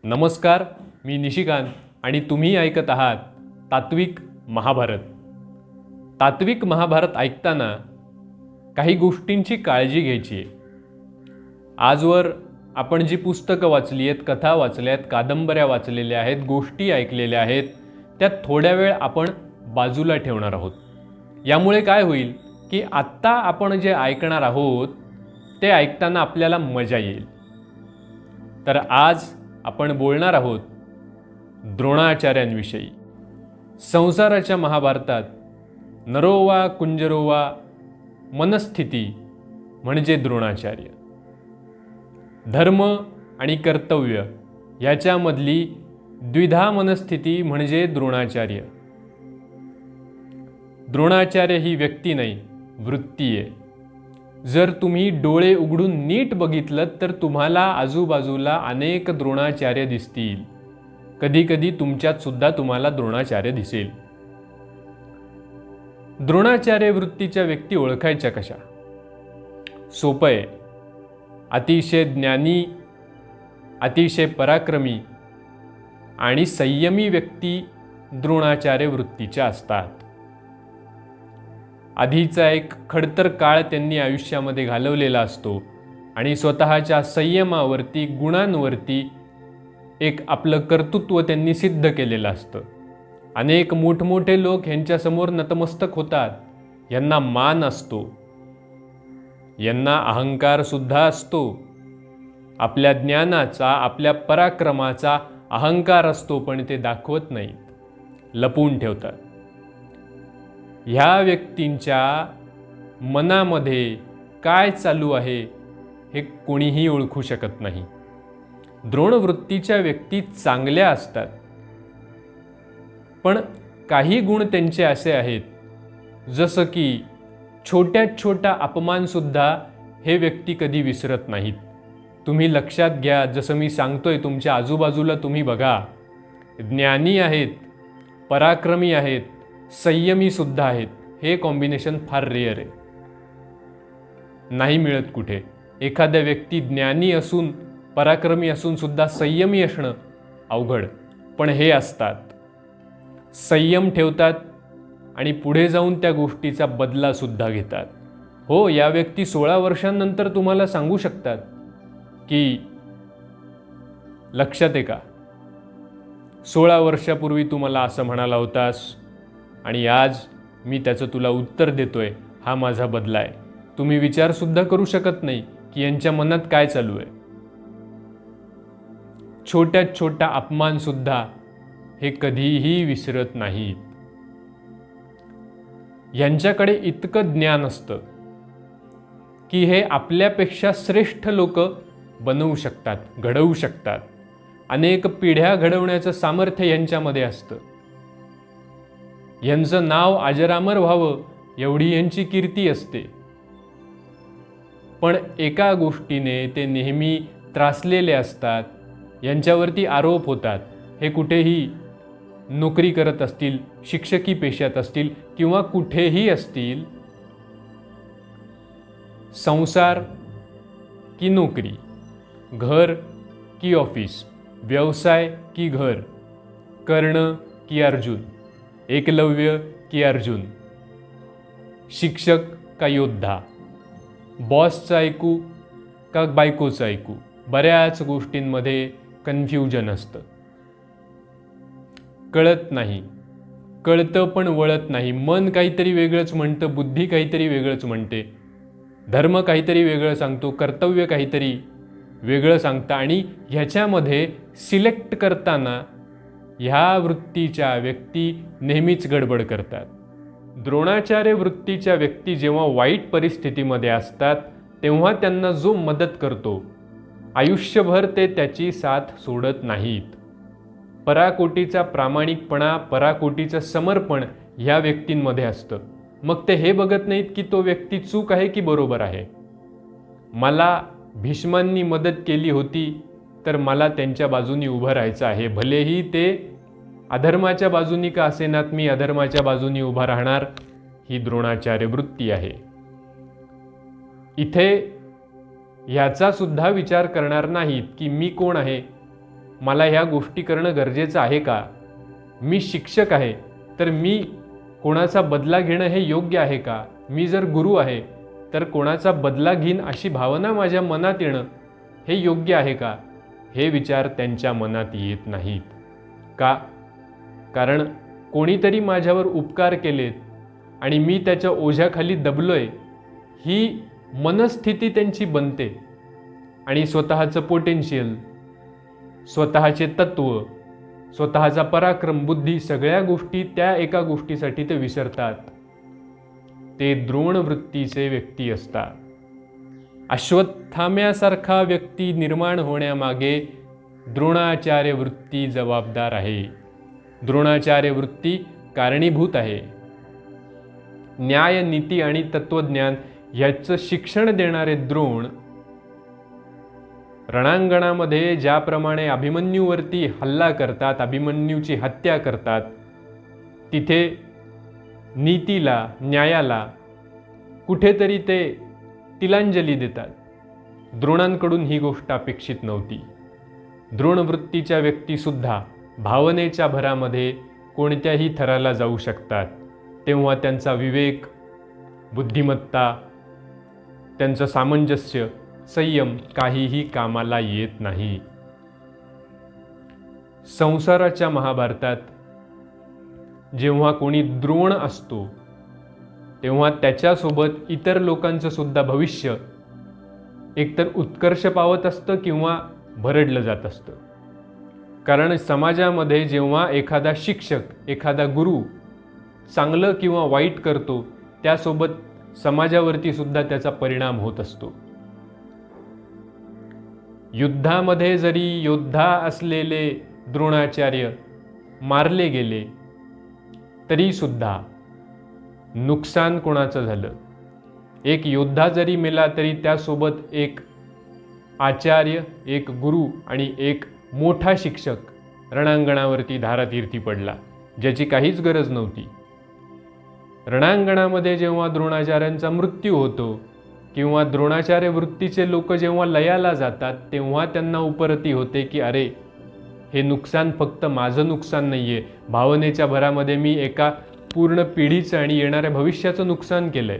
नमस्कार, मी निशिकांत आणि तुम्ही ऐकत आहात तात्विक महाभारत. तात्विक महाभारत ऐकताना काही गोष्टींची काळजी घ्यायची आहे. आजवर आपण जी पुस्तकं वाचली आहेत, कथा वाचल्या आहेत, कादंबऱ्या वाचलेल्या आहेत, गोष्टी ऐकलेल्या आहेत, त्यात थोड्या वेळ आपण बाजूला ठेवणार आहोत. यामुळे काय होईल की आत्ता आपण जे ऐकणार आहोत ते ऐकताना आपल्याला मजा येईल. तर आज आपण बोलणार आहोत द्रोणाचार्यांविषयी. संसाराच्या महाभारतात नरोवा कुंजरोवा मनस्थिती म्हणजे द्रोणाचार्य. धर्म आणि कर्तव्य याच्यामधली द्विधा मनस्थिती म्हणजे द्रोणाचार्य. द्रोणाचार्य ही व्यक्ती नाही, वृत्ती आहे. जर तुम्ही डोळे उघडून नीट बघितलं तर तुम्हाला आजूबाजूला अनेक द्रोणाचार्य दिसतील. कधी कधी तुमच्यात सुद्धा तुम्हाला द्रोणाचार्य दिसेल. द्रोणाचार्य वृत्तीच्या व्यक्ती ओळखायच्या कशा? सोपं आहे. अतिशय ज्ञानी, अतिशय पराक्रमी आणि संयमी व्यक्ती द्रोणाचार्य वृत्तीच्या असतात. आधीचा एक खडतर काळ त्यांनी आयुष्यामध्ये घालवलेला असतो आणि स्वतःच्या संयमावरती, गुणांवरती एक आपलं कर्तृत्व त्यांनी सिद्ध केलेलं असतं. अनेक मोठमोठे लोक ह्यांच्यासमोर नतमस्तक होतात. यांना मान असतो, यांना अहंकार सुद्धा असतो. आपल्या ज्ञानाचा, आपल्या पराक्रमाचा अहंकार असतो, पण ते दाखवत नाहीत, लपवून ठेवतात. ह्या व्यक्तींच्या मनामध्ये काय चालू आहे हे कोणीही ओळखू शकत नाही. द्रोणवृत्तीच्या व्यक्ती चांगल्या असतात, पण काही गुण त्यांचे असे आहेत जसं की छोट्यात छोटा अपमानसुद्धा हे व्यक्ती कधी विसरत नाहीत. तुम्ही लक्षात घ्या, जसं मी सांगतोय तुमच्या आजूबाजूला तुम्ही बघा, ज्ञानी आहेत, पराक्रमी आहेत, संयमी सुद्धा आहेत. हे कॉम्बिनेशन फार रेअर आहे, नाही मिळत कुठे. एखाद्या व्यक्ती ज्ञानी असून, पराक्रमी असून सुद्धा संयमी असणं अवघड, पण हे असतात. संयम ठेवतात आणि पुढे जाऊन त्या गोष्टीचा बदला सुद्धा घेतात. हो, या व्यक्ती 16 वर्षांनंतर तुम्हाला सांगू शकतात की लक्षात आहे का, 16 वर्षापूर्वी तू मला असं म्हणाला होतास आणि आज मी त्याचं तुला उत्तर देतोय, हा माझा बदला आहे. तुम्ही विचारसुद्धा करू शकत नाही की यांच्या मनात काय चालू आहे. छोट्यात छोटा अपमान सुद्धा हे कधीही विसरत नाहीत. यांच्याकडे इतकं ज्ञान असतं की हे आपल्यापेक्षा श्रेष्ठ लोक बनवू शकतात, घडवू शकतात. अनेक पिढ्या घडवण्याचं सामर्थ्य यांच्यामध्ये असतं. यांचं नाव अजरामर व्हावं एवढी यांची कीर्ती असते. पण एका गोष्टीने ते नेहमी त्रासलेले असतात. यांच्यावरती आरोप होतात. हे कुठेही नोकरी करत असतील, शिक्षकी पेशात असतील किंवा कुठेही असतील, संसार की नोकरी, घर की ऑफिस, व्यवसाय की घर, कर्ण की अर्जुन, एकलव्य की अर्जुन, शिक्षक का योद्धा, बॉसचं ऐकू का बायकोचं ऐकू, बऱ्याच गोष्टींमध्ये कन्फ्युजन असतं. कळत नाही, कळतं पण वळत नाही. मन काहीतरी वेगळंच म्हणतं, बुद्धी काहीतरी वेगळंच म्हणते, धर्म काहीतरी वेगळं सांगतो, कर्तव्य काहीतरी वेगळं सांगतं. आणि ह्याच्यामध्ये सिलेक्ट करताना ह्या वृत्तीच्या व्यक्ती नेहमीच गडबड करतात. द्रोणाचार्य वृत्तीच्या व्यक्ती जेव्हा वाईट परिस्थितीमध्ये असतात तेव्हा त्यांना जो मदत करतो, आयुष्यभर ते त्याची साथ सोडत नाहीत. पराकोटीचा प्रामाणिकपणा, पराकोटीचं समर्पण ह्या व्यक्तींमध्ये असतं. मग ते हे बघत नाहीत की तो व्यक्ती चूक आहे की बरोबर आहे. मला भीष्मांनी मदत केली होती तर मला त्यांच्या बाजूनी उभं राहायचं आहे. भलेही ते अधर्माच्या बाजूनी का असेनात, मी अधर्माच्या बाजूनी उभा राहणार. ही द्रोणाचार्य वृत्ती आहे. इथे ह्याचा सुद्धा विचार करणार नाहीत की मी कोण आहे, मला ह्या गोष्टी करणं गरजेचं आहे का? मी शिक्षक आहे तर मी कोणाचा बदला घेणं हे योग्य आहे का? मी जर गुरु आहे तर कोणाचा बदला घेईन अशी भावना माझ्या मनात येणं हे योग्य आहे का? हे विचार त्यांच्या मनात येत नाहीत. का? कारण कोणीतरी माझ्यावर उपकार केलेत आणि मी त्याच्या ओझ्याखाली दबलोय, ही मनस्थिती त्यांची बनते आणि स्वतःचं पोटेन्शियल, स्वतःचे तत्व, स्वतःचा पराक्रम, बुद्धी सगळ्या गोष्टी त्या एका गोष्टीसाठी ते विसरतात. ते द्रोणवृत्तीचे व्यक्ती असतात. अश्वत्थाम्यासारखा व्यक्ती निर्माण होण्यामागे द्रोणाचार्य वृत्ती जबाबदार आहे. द्रोणाचार्य वृत्ती कारणीभूत आहे. न्याय, नीती आणि तत्वज्ञान याचं शिक्षण देणारे द्रोण रणांगणामध्ये ज्याप्रमाणे अभिमन्यूवरती हल्ला करतात, अभिमन्यूची हत्या करतात, तिथे नीतीला, न्यायाला कुठेतरी ते तिलांजली देतात. द्रोणांकडून ही गोष्ट अपेक्षित नव्हती. द्रोणवृत्तीच्या व्यक्तीसुद्धा भावनेच्या भरामध्ये कोणत्याही थराला जाऊ शकतात. तेव्हा त्यांचा विवेक, बुद्धिमत्ता, त्यांचं सामंजस्य, संयम काहीही कामाला येत नाही. संसाराच्या महाभारतात जेव्हा कोणी द्रोण असतो तेव्हा त्याच्यासोबत इतर लोकांचं सुद्धा भविष्य एकतर उत्कर्ष पावत असतं किंवा भरडलं जात असतं. कारण समाजामध्ये जेव्हा एखादा शिक्षक, एखादा गुरु चांगलं किंवा वाईट करतो, त्यासोबत समाजावरती सुद्धा त्याचा परिणाम होत असतो. युद्धामध्ये जरी योद्धा असलेले द्रोणाचार्य मारले गेले तरी सुद्धा नुकसान कोणाचं झालं? एक योद्धा जरी मेला तरी त्यासोबत एक आचार्य, एक गुरु आणि एक मोठा शिक्षक रणांगणावरती धारातीर्थी पडला, ज्याची काहीच गरज नव्हती. रणांगणामध्ये जेव्हा द्रोणाचार्यांचा मृत्यू होतो किंवा द्रोणाचार्य वृत्तीचे लोक जेव्हा लयाला जातात, तेव्हा त्यांना उपरती होते की अरे, हे नुकसान फक्त माझं नुकसान नाही आहे, भावनेच्या भरामध्ये मी एका पूर्ण पिढीचं आणि येणाऱ्या भविष्याचं नुकसान केलंय.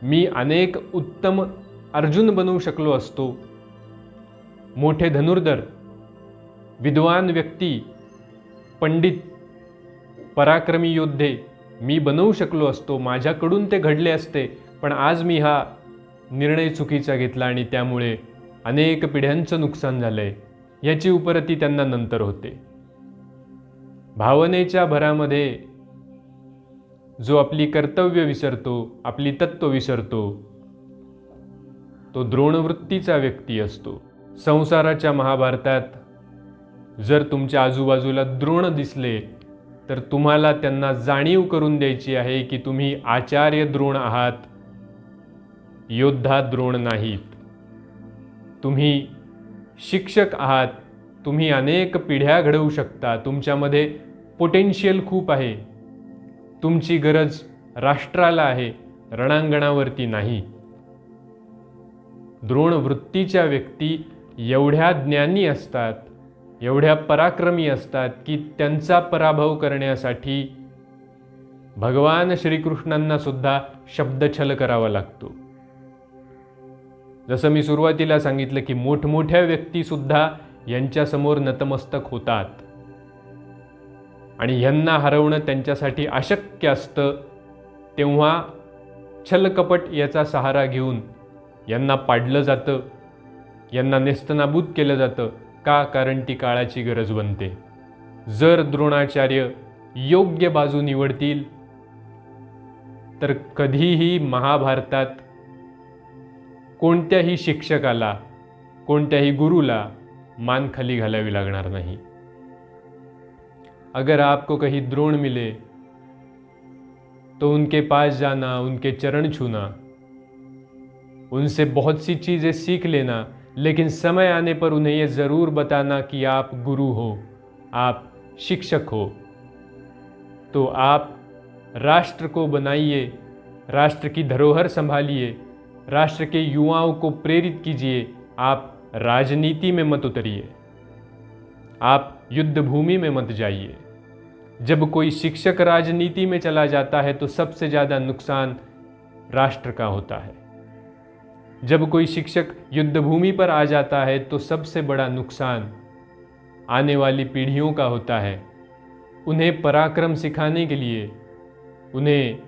मी अनेक उत्तम अर्जुन बनवू शकलो असतो, मोठे धनुर्धर, विद्वान व्यक्ती, पंडित, पराक्रमी योद्धे मी बनवू शकलो असतो, माझ्याकडून ते घडले असते. पण आज मी हा निर्णय चुकीचा घेतला आणि त्यामुळे अनेक पिढ्यांचं नुकसान झालंय, याची उपरती त्यांना नंतर होते. भावनेच्या भरामध्ये जो आपली कर्तव्य विसरतो, आपली तत्व विसरतो, तो द्रोणवृत्तीचा व्यक्ती असतो. संसाराच्या महाभारतात जर तुमच्या आजूबाजूला द्रोण दिसले तर तुम्हाला त्यांना जाणीव करून द्यायची आहे की तुम्ही आचार्य द्रोण आहात, योद्धा द्रोण नाहीत. तुम्ही शिक्षक आहात, तुम्ही अनेक पिढ्या घडवू शकता, तुमच्यामध्ये पोटेन्शियल खूप आहे. तुमची गरज राष्ट्राला आहे, रणांगणावरती नाही. द्रोणवृत्तीच्या व्यक्ती एवढ्या ज्ञानी असतात, एवढ्या पराक्रमी असतात की त्यांचा पराभव करण्यासाठी भगवान श्रीकृष्णांना सुद्धा शब्दछल करावा लागतो. जसं मी सुरुवातीला सांगितलं की मोठमोठ्या व्यक्तीसुद्धा यांच्यासमोर नतमस्तक होतात आणि यांना हरवणं त्यांच्यासाठी अशक्य असतं. तेव्हा छलकपट याचा सहारा घेऊन यांना पाडलं जातं, यांना नेस्तनाबूत केलं जातं. का? कारण ती काळाची गरज बनते. जर द्रोणाचार्य योग्य बाजू निवडतील तर कधीही महाभारतात कोणत्याही शिक्षकाला, कोणत्याही गुरुला मान खाली घालावी लागणार नहीं। अगर आपको कहीं द्रोण मिले तो उनके पास जाना, उनके चरण छूना, उनसे बहुत सी चीज़ें सीख लेना, लेकिन समय आने पर उन्हें ये ज़रूर बताना कि आप गुरु हो, आप शिक्षक हो। तो आप राष्ट्र को बनाइए, राष्ट्र की धरोहर संभालिए, राष्ट्र के युवाओं को प्रेरित कीजिए, आप राजनीति में मत उतरिए। आप युद्ध भूमि में मत जाइए। जब कोई शिक्षक राजनीति में चला जाता है तो सबसे ज़्यादा नुकसान राष्ट्र का होता है। जब कोई शिक्षक युद्ध भूमि पर आ जाता है तो सबसे बड़ा नुकसान आने वाली पीढ़ियों का होता है। उन्हें पराक्रम सिखाने के लिए, उन्हें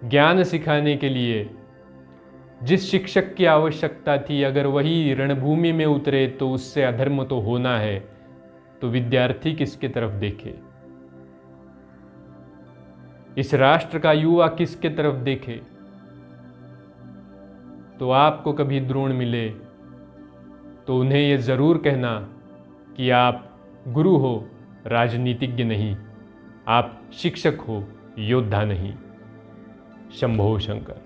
ज्ञान सिखाने के लिए जिस शिक्षक की आवश्यकता थी, अगर वही रणभूमि में उतरे तो उससे अधर्म तो होना है, तो विद्यार्थी किसके तरफ देखे? इस राष्ट्र का युवा किसके तरफ देखे? तो आपको कभी द्रोण मिले तो उन्हें यह जरूर कहना कि आप गुरु हो, राजनीतिज्ञ नहीं। आप शिक्षक हो, योद्धा नहीं। शंभो शंकर।